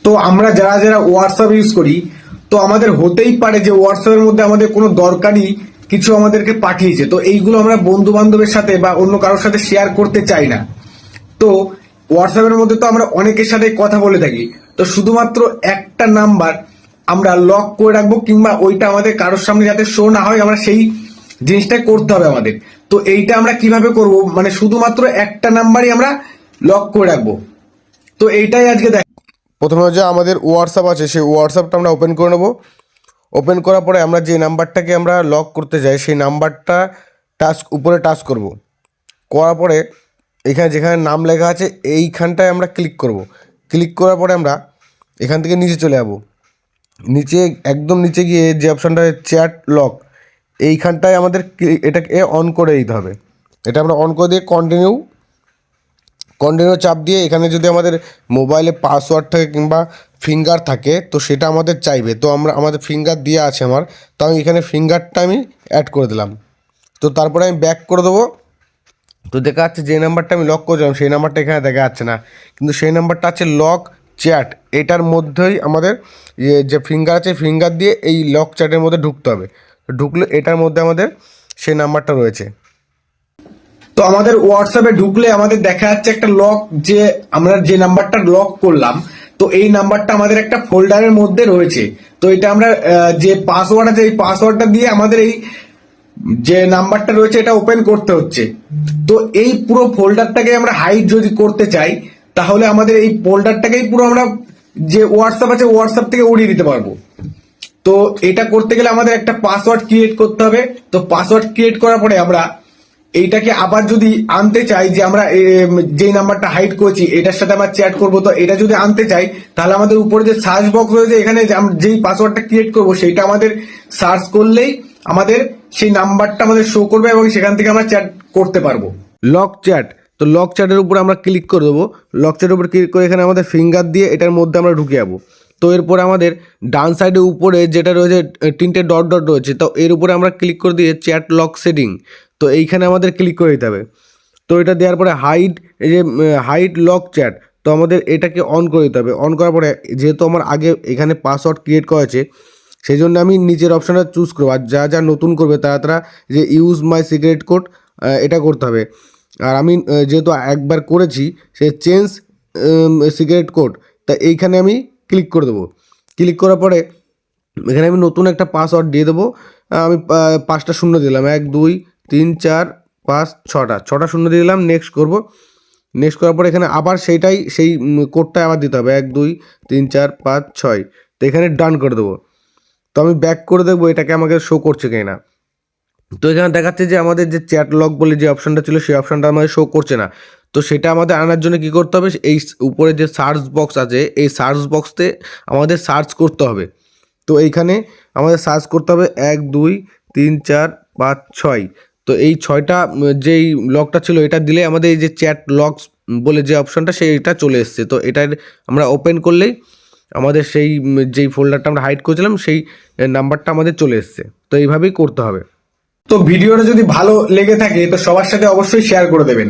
তো আমরা যারা যারা হোয়াটসঅ্যাপ ইউজ করি, তো আমাদের হতেই পারে যে হোয়াটসঅ্যাপের মধ্যে আমাদের কোনো দরকারি কিছু আমাদেরকে পাঠিয়েছে, তো এইগুলো আমরা বন্ধু বান্ধবের সাথে বা অন্য কারোর সাথে শেয়ার করতে চাই না। তো হোয়াটসঅ্যাপের মধ্যে তো আমরা অনেকের সাথে কথা বলে থাকি, তো শুধুমাত্র একটা নাম্বার আমরা লক করে রাখবো, কিংবা ওইটা আমাদের কারোর সামনে যাতে শো না হয়, আমরা সেই জিনিসটা করতে হবে আমাদের। তো এইটা আমরা কিভাবে করব, মানে শুধুমাত্র একটা নাম্বারই আমরা লক করে রাখবো। তো এইটাই আজকে দেখ। প্রথমে যে আমাদের হোয়াটসঅ্যাপ আছে সেই হোয়াটসঅ্যাপটা আমরা ওপেন করে নেব। ওপেন করার পরে আমরা যে নাম্বারটাকে আমরা লক করতে চাই সেই নাম্বারটা উপরে টাচ করব। করার পরে এখানে যেখানে নাম লেখা আছে এইখানটায় আমরা ক্লিক করব। ক্লিক করার পরে আমরা এখান থেকে নিচে চলে যাব। নিচে একদম নিচে গিয়ে যে অপশানটা চ্যাট লক, এইখানটায় আমাদের এটাকে অন করে দিতে হবে। এটা আমরা অন করে দিয়ে কন্টিনিউ চাপ দিয়ে এখানে যদি আমাদের মোবাইলে পাসওয়ার্ড থাকে কিংবা ফিঙ্গার থাকে তো সেটা আমাদের চাইবে। তো আমাদের ফিঙ্গার দিয়ে আছে আমার, তো আমি এখানে ফিঙ্গারটা আমি অ্যাড করে দিলাম। তো তারপরে আমি ব্যাক করে দেবো। তো দেখা যাচ্ছে যে নাম্বারটা আমি লক করেছিলাম সেই নাম্বারটা এখানে দেখা যাচ্ছে না, কিন্তু সেই নাম্বারটা আছে লক চ্যাট। এটার মধ্যেই আমাদের যে ফিঙ্গার আছে ফিঙ্গার দিয়ে এই লক চ্যাটের মধ্যে ঢুকতে হবে। ঢুকলে এটার মধ্যে আমাদের সেই নাম্বারটা রয়েছে। তো আমাদের হোয়াটসঅ্যাপে ঢুকলে আমাদের দেখা যাচ্ছে একটা লক, যে আমরা যে নাম্বারটা লক করলাম, তো এই নাম্বারটা আমাদের একটা ফোল্ডারের মধ্যে রয়েছে। তো এটা আমরা যে পাসওয়ার্ড আছে এই পাসওয়ার্ডটা দিয়ে আমাদের এই যে নাম্বারটা রয়েছে এটা ওপেন করতে হচ্ছে। তো এই পুরো ফোল্ডারটাকে আমরা হাইড যদি করতে চাই, তাহলে আমাদের এই ফোল্ডারটাকেই পুরো আমরা যে হোয়াটসঅ্যাপ আছে হোয়াটসঅ্যাপ থেকে উড়িয়ে দিতে পারবো। তো এটা করতে গেলে আমাদের একটা পাসওয়ার্ড ক্রিয়েট করতে হবে। তো পাসওয়ার্ড ক্রিয়েট করার পরে আমরা এইটাকে আবার যদি আনতে চাই, যে আমরা যেই নাম্বারটা হাইড করেছি এটার সাথে আমরা চ্যাট করব, তো এটা যদি আনতে চাই তাহলে আমাদের উপরে যে সার্চ বক্স রয়েছে এখানে যেই পাসওয়ার্ডটা ক্রিয়েট করব সেইটা আমাদের সার্চ করলেই আমাদের সেই নাম্বারটা আমাদের শো করবে এবং সেখান থেকে আমরা চ্যাট করতে পারবো। লক চ্যাট, তো লক চ্যাটের উপর আমরা ক্লিক করে দেবো। লক চ্যাটের উপর ক্লিক করে এখানে আমাদের ফিঙ্গার দিয়ে এটার মধ্যে আমরা ঢুকে যাবো। তো এরপরে আমাদের ডান সাইডে উপরে যেটা রয়েছে তিনটে ডট ডট রয়েছে, তো এর উপরে আমরা ক্লিক করে দিয়ে চ্যাট লক সেটিং, তো এইখানে আমাদের ক্লিক করে দিতে হবে। তো এটা দেওয়ার পরে হাইড, এই যে হাইড লক চ্যাট, তো আমাদের এটাকে অন করে দিতে হবে। অন করার পরে যেহেতু আমার আগে এখানে পাসওয়ার্ড ক্রিয়েট করা আছে সেই জন্য আমি নিচের অপশানটা চুজ করবো। আর যা নতুন করবে তারা যে ইউজ মাই সিক্রেট কোড এটা করতে হবে। আর আমি যেহেতু একবার করেছি সে চেঞ্জ সিক্রেট কোড, তা এইখানে আমি ক্লিক করে দেবো। ক্লিক করার পরে এখানে আমি নতুন একটা পাসওয়ার্ড দিয়ে দেবো। আমি 5টা শূন্য দিলাম, 1 2 3 4 5 6টা শূন্য দিয়ে দিলাম। নেক্সট করব। নেক্সট করার পরে এখানে আবার সেই কোডটা আবার দিতে হবে, 1 2 3 4 5 6। তো এখানে ডান করে দেবো। তো আমি ব্যাক করে দেখবো এটাকে আমাকে শো করছে কিনা। তো এখানে দেখাচ্ছে যে আমাদের যে চ্যাট লক বলে যে অপশানটা ছিল সেই অপশানটা আমাদের শো করছে না। তো সেটা আমাদের আনার জন্য কি করতে হবে, এই উপরে যে সার্চ বক্স আছে এই সার্চ বক্সতে আমাদের সার্চ করতে হবে। তো এইখানে আমাদের সার্চ করতে হবে 1 2 3 4 5 6। তো এই 6টা যেই লকটা ছিল এটা দিলে আমাদের এই যে চ্যাট লকস বলে যে অপশানটা সেইটা চলে এসছে। তো এটার আমরা ওপেন করলেই আমাদের সেই যেই ফোল্ডারটা আমরা হাইড করেছিলাম সেই নাম্বারটা আমাদের চলে এসছে। তো এইভাবেই করতে হবে। তো ভিডিওটা যদি ভালো লেগে থাকে তো সবার সাথে অবশ্যই শেয়ার করে দেবেন।